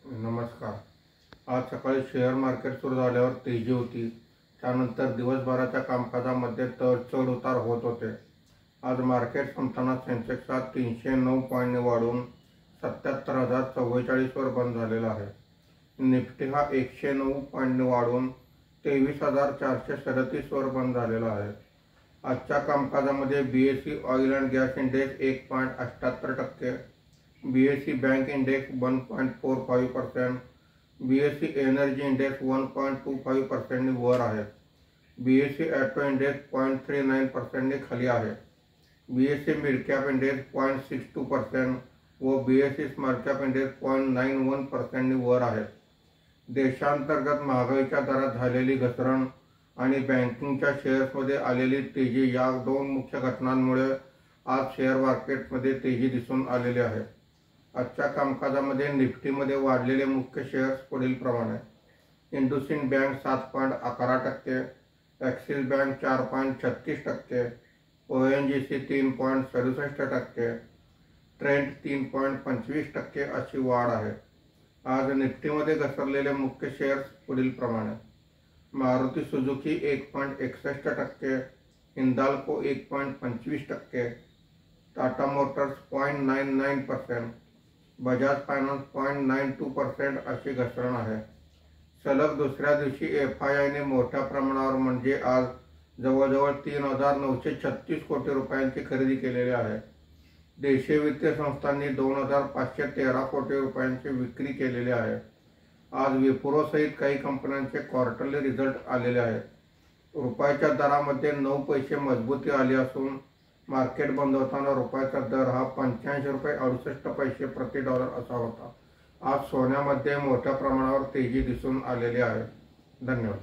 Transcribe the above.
नमस्कार। आज सकाळी शेअर मार्केट सुरू झाल्यावर तेजी होती। त्यानंतर दिवसभराच्या कामकाजामध्ये चढ उतार होत होते। आज मार्केट संपताना सेन्सेक्स 309 पॉईंटने वाढून 77,044 वर बंद झालेला आहे। निफ्टी हा 109 पॉईंटने वाढून 23,437 वर बंद झालेला आहे। आजच्या कामकाजामध्ये BSE oil and gas index 1.78%, BSE bank index 1.45%, BSE energy index 1.25% ने वर आहे। BSE ऑटो इंडेक्स 0.39% ने खाली आहे। BSE मिड कॅप इंडेक्स 0.62% व BSE स्मॉल कॅप इंडेक्स 0.91% ने वर आहे। देशांतर्गत महागाईच्या दरात झालेली घसरण आणि बँकिंगच्या शेअर्समध्ये आलेली तेजी या दोन मुख्य घटनांमुळे आज शेअर मार्केटमध्ये तेजी दिसून आलेली आहे। आजच्या कामकाजामध्ये निफ्टीमध्ये वाढलेले मुख्य शेअर्स पुढील प्रमाणे: IndusInd bank 7.11%, axis bank 4.36%, ONGC 3.67%, trend 3.25% अशी वाढ आहे। आज निफ्टीमध्ये घसरलेले मुख्य शेअर्स पुढील प्रमाणे: Maruti Suzuki 1.61%, Hindalco 1.25%, Tata Motors 0.99%, Bajaj finance 0.92% अशी घसरण आहे। सलग दुसऱ्या दिवशी FII ने मोठ्या प्रमाणावर म्हणजे आज जवळजवळ 3,936 कोटी रुपयांची खरेदी केलेली आहे। देशीय वित्तीय संस्थांनी 2,513 कोटी रुपयांची विक्री केलेली आहे। आज विप्रो सहित काही कंपन्यांचे क्वार्टरली रिझल्ट आलेले आहेत। रुपयाच्या दरामध्ये 9 पैसे मजबूती आली असून मार्केट बंद होताना रुपयाचा दर हा 85 रुपये 68 पैसे प्रति डॉलर असा होता। आज सोन्यामध्ये मोठ्या प्रमाणावर तेजी दिसून आलेली आहे। धन्यवाद।